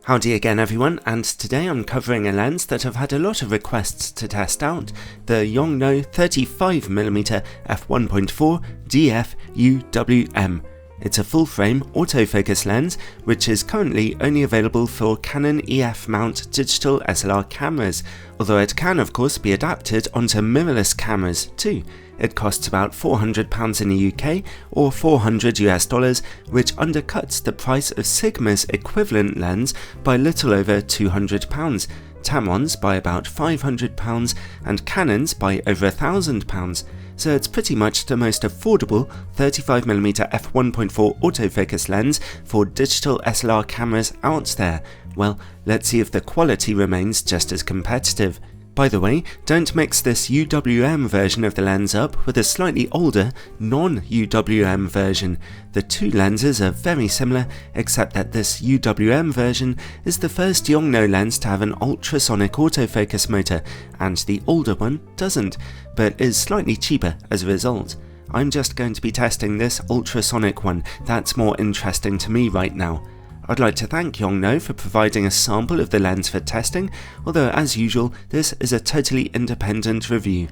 Howdy again everyone, and today I'm covering a lens that I've had a lot of requests to test out, the Yongnuo 35mm f1.4 DF UWM. It's a full-frame autofocus lens which is currently only available for Canon EF mount digital SLR cameras, although it can of course be adapted onto mirrorless cameras too. It costs about £400 in the UK or $400 US, which undercuts the price of Sigma's equivalent lens by little over £200, Tamron's by about £500 and Canon's by over £1,000. So it's pretty much the most affordable 35mm f1.4 autofocus lens for digital SLR cameras out there. Well, let's see if the quality remains just as competitive. By the way, don't mix this UWM version of the lens up with a slightly older, non-UWM version. The two lenses are very similar, except that this UWM version is the first Yongnuo lens to have an ultrasonic autofocus motor, and the older one doesn't, but is slightly cheaper as a result. I'm just going to be testing this ultrasonic one, that's more interesting to me right now. I'd like to thank Yongnuo for providing a sample of the lens for testing, although as usual this is a totally independent review.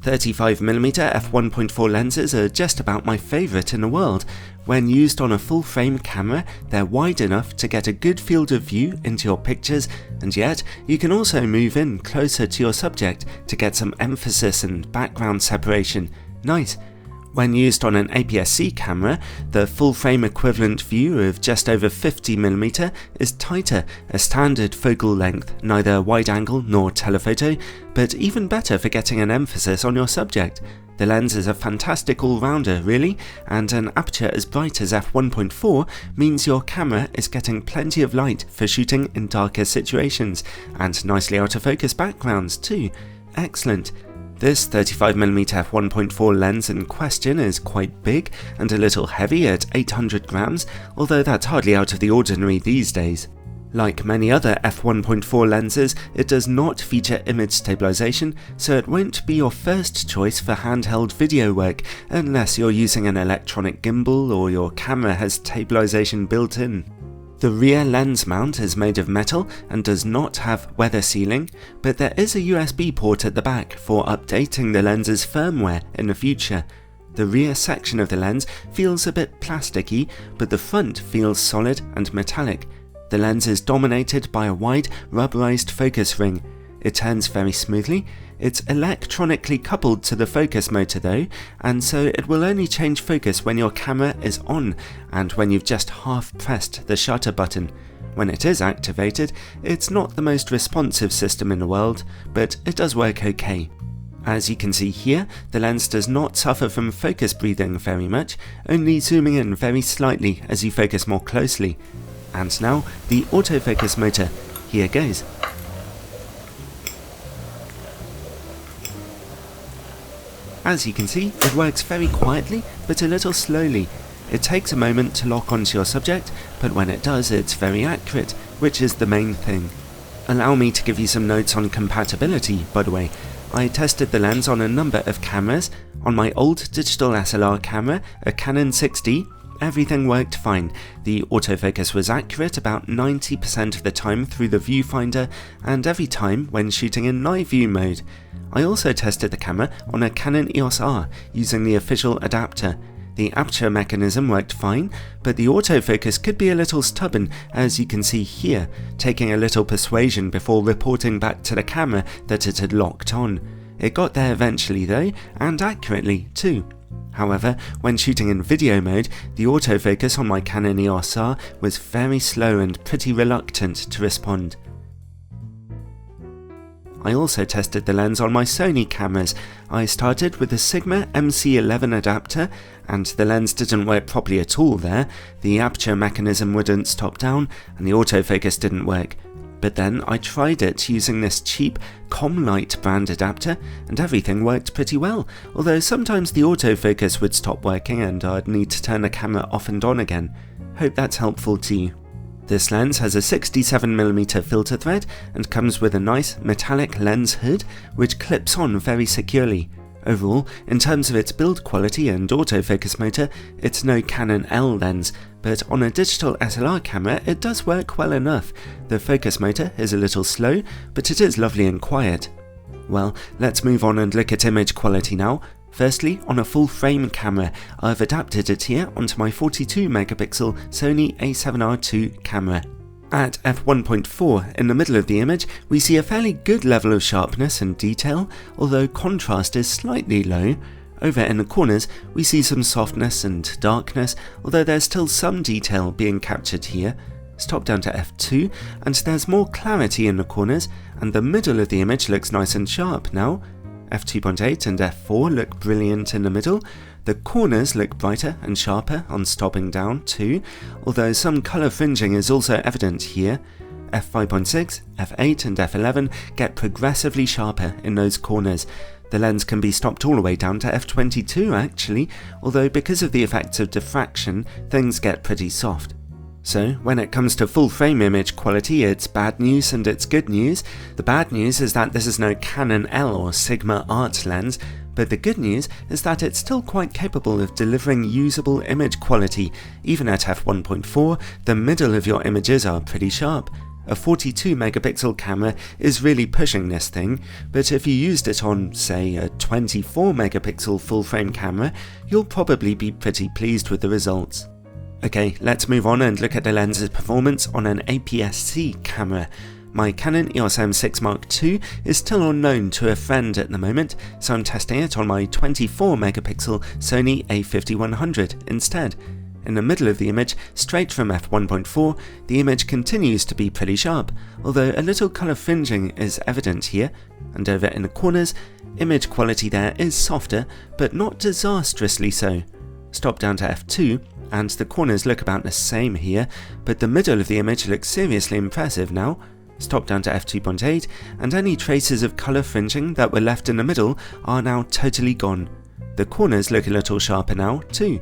35mm f1.4 lenses are just about my favourite in the world. When used on a full frame camera, they're wide enough to get a good field of view into your pictures, and yet you can also move in closer to your subject to get some emphasis and background separation. Nice. When used on an APS-C camera, the full-frame equivalent view of just over 50mm is tighter, a standard focal length, neither wide-angle nor telephoto, but even better for getting an emphasis on your subject. The lens is a fantastic all-rounder really, and an aperture as bright as f1.4 means your camera is getting plenty of light for shooting in darker situations, and nicely out of focus backgrounds too. Excellent. This 35mm f1.4 lens in question is quite big and a little heavy at 800 grams, although that's hardly out of the ordinary these days. Like many other f1.4 lenses, it does not feature image stabilization, so it won't be your first choice for handheld video work unless you're using an electronic gimbal or your camera has stabilization built in. The rear lens mount is made of metal and does not have weather sealing, but there is a USB port at the back for updating the lens's firmware in the future. The rear section of the lens feels a bit plasticky, but the front feels solid and metallic. The lens is dominated by a wide rubberized focus ring. It turns very smoothly. It's electronically coupled to the focus motor though, and so it will only change focus when your camera is on and when you've just half pressed the shutter button. When it is activated, it's not the most responsive system in the world, but it does work okay. As you can see here, the lens does not suffer from focus breathing very much, only zooming in very slightly as you focus more closely. And now, the autofocus motor. Here goes. As you can see, it works very quietly, but a little slowly. It takes a moment to lock onto your subject, but when it does, it's very accurate, which is the main thing. Allow me to give you some notes on compatibility, by the way. I tested the lens on a number of cameras. On my old digital SLR camera, a Canon 6D, everything worked fine. The autofocus was accurate about 90% of the time through the viewfinder, and every time when shooting in night view mode. I also tested the camera on a Canon EOS R using the official adapter. The aperture mechanism worked fine, but the autofocus could be a little stubborn, as you can see here, taking a little persuasion before reporting back to the camera that it had locked on. It got there eventually though, and accurately too. However, when shooting in video mode, the autofocus on my Canon EOS R was very slow and pretty reluctant to respond. I also tested the lens on my Sony cameras. I started with the Sigma MC11 adapter, and the lens didn't work properly at all there. The aperture mechanism wouldn't stop down, and the autofocus didn't work. But then I tried it using this cheap Comlight brand adapter, and everything worked pretty well, although sometimes the autofocus would stop working and I'd need to turn the camera off and on again. Hope that's helpful to you. This lens has a 67mm filter thread and comes with a nice metallic lens hood which clips on very securely. Overall, in terms of its build quality and autofocus motor, it's no Canon L lens, but on a digital SLR camera it does work well enough. The focus motor is a little slow, but it is lovely and quiet. Well, let's move on and look at image quality now. Firstly, on a full frame camera, I've adapted it here onto my 42 megapixel Sony a7R II camera. At f1.4 in the middle of the image, we see a fairly good level of sharpness and detail, although contrast is slightly low. Over in the corners, we see some softness and darkness, although there's still some detail being captured here. Stop down to f2, and there's more clarity in the corners, and the middle of the image looks nice and sharp now. f2.8 and f4 look brilliant in the middle. The corners look brighter and sharper on stopping down too, although some colour fringing is also evident here. f5.6, f8 and f11 get progressively sharper in those corners. The lens can be stopped all the way down to f22 actually, although because of the effects of diffraction, things get pretty soft. So, when it comes to full frame image quality, it's bad news and it's good news. The bad news is that this is no Canon L or Sigma Art lens, but the good news is that it's still quite capable of delivering usable image quality. Even at f1.4, the middle of your images are pretty sharp. A 42 megapixel camera is really pushing this thing, but if you used it on, say, a 24 megapixel full frame camera, you'll probably be pretty pleased with the results. Okay, let's move on and look at the lens's performance on an APS-C camera. My Canon EOS M6 Mark II is still unknown to a friend at the moment, so I'm testing it on my 24 megapixel Sony a5100 instead. In the middle of the image, straight from f1.4, the image continues to be pretty sharp, although a little colour fringing is evident here, and over in the corners, image quality there is softer, but not disastrously so. Stop down to f2, and the corners look about the same here, but the middle of the image looks seriously impressive now. Stop down to f2.8, and any traces of colour fringing that were left in the middle are now totally gone. The corners look a little sharper now too.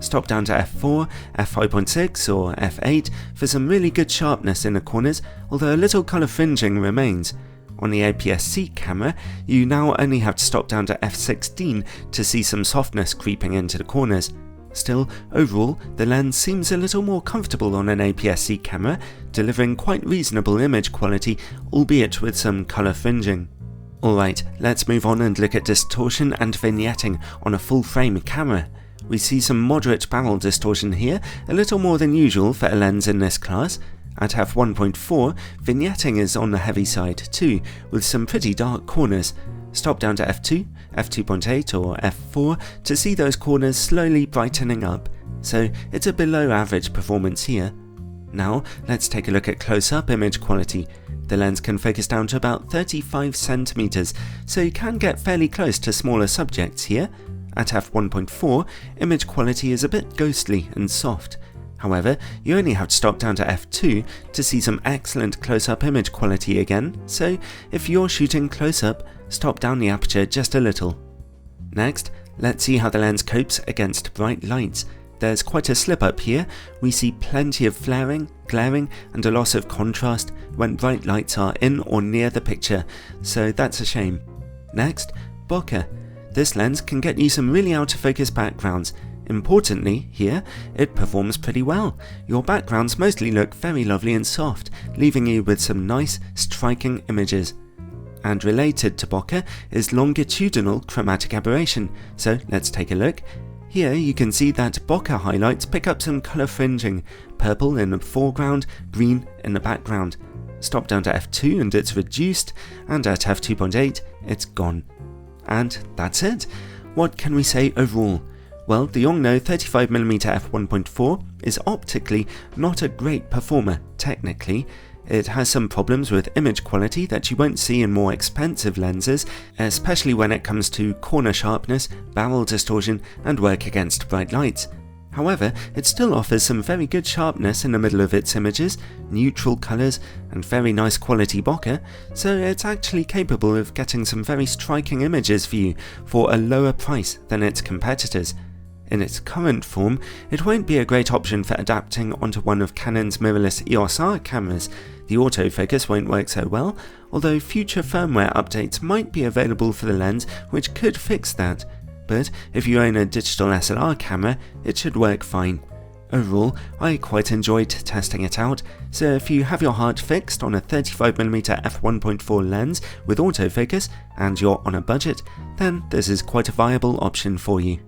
Stop down to f4, f5.6 or f8 for some really good sharpness in the corners, although a little colour fringing remains. On the APS-C camera, you now only have to stop down to f16 to see some softness creeping into the corners. Still, overall, the lens seems a little more comfortable on an APS-C camera, delivering quite reasonable image quality, albeit with some colour fringing. Alright, let's move on and look at distortion and vignetting on a full frame camera. We see some moderate barrel distortion here, a little more than usual for a lens in this class. At f1.4, vignetting is on the heavy side too, with some pretty dark corners. Stop down to f2, f2.8 or f4 to see those corners slowly brightening up, so it's a below average performance here. Now let's take a look at close-up image quality. The lens can focus down to about 35 centimeters, so you can get fairly close to smaller subjects here. At f1.4, image quality is a bit ghostly and soft. However, you only have to stop down to f2 to see some excellent close-up image quality again, so if you're shooting close-up, stop down the aperture just a little. Next, let's see how the lens copes against bright lights. There's quite a slip up here. We see plenty of flaring, glaring and a loss of contrast when bright lights are in or near the picture, so that's a shame. Next, bokeh. This lens can get you some really out of focus backgrounds. Importantly, here, it performs pretty well. Your backgrounds mostly look very lovely and soft, leaving you with some nice, striking images. And related to bokeh is longitudinal chromatic aberration, so let's take a look. Here you can see that bokeh highlights pick up some colour fringing, purple in the foreground, green in the background. Stop down to f2 and it's reduced, and at f2.8 it's gone. And that's it. What can we say overall? Well, the Yongnuo 35mm f1.4 is optically not a great performer technically. It has some problems with image quality that you won't see in more expensive lenses, especially when it comes to corner sharpness, barrel distortion and work against bright lights. However, it still offers some very good sharpness in the middle of its images, neutral colours and very nice quality bokeh, so it's actually capable of getting some very striking images for you for a lower price than its competitors. In its current form, it won't be a great option for adapting onto one of Canon's mirrorless EOS R cameras. The autofocus won't work so well, although future firmware updates might be available for the lens which could fix that. But if you own a digital SLR camera, it should work fine. Overall, I quite enjoyed testing it out, so if you have your heart fixed on a 35mm f1.4 lens with autofocus and you're on a budget, then this is quite a viable option for you.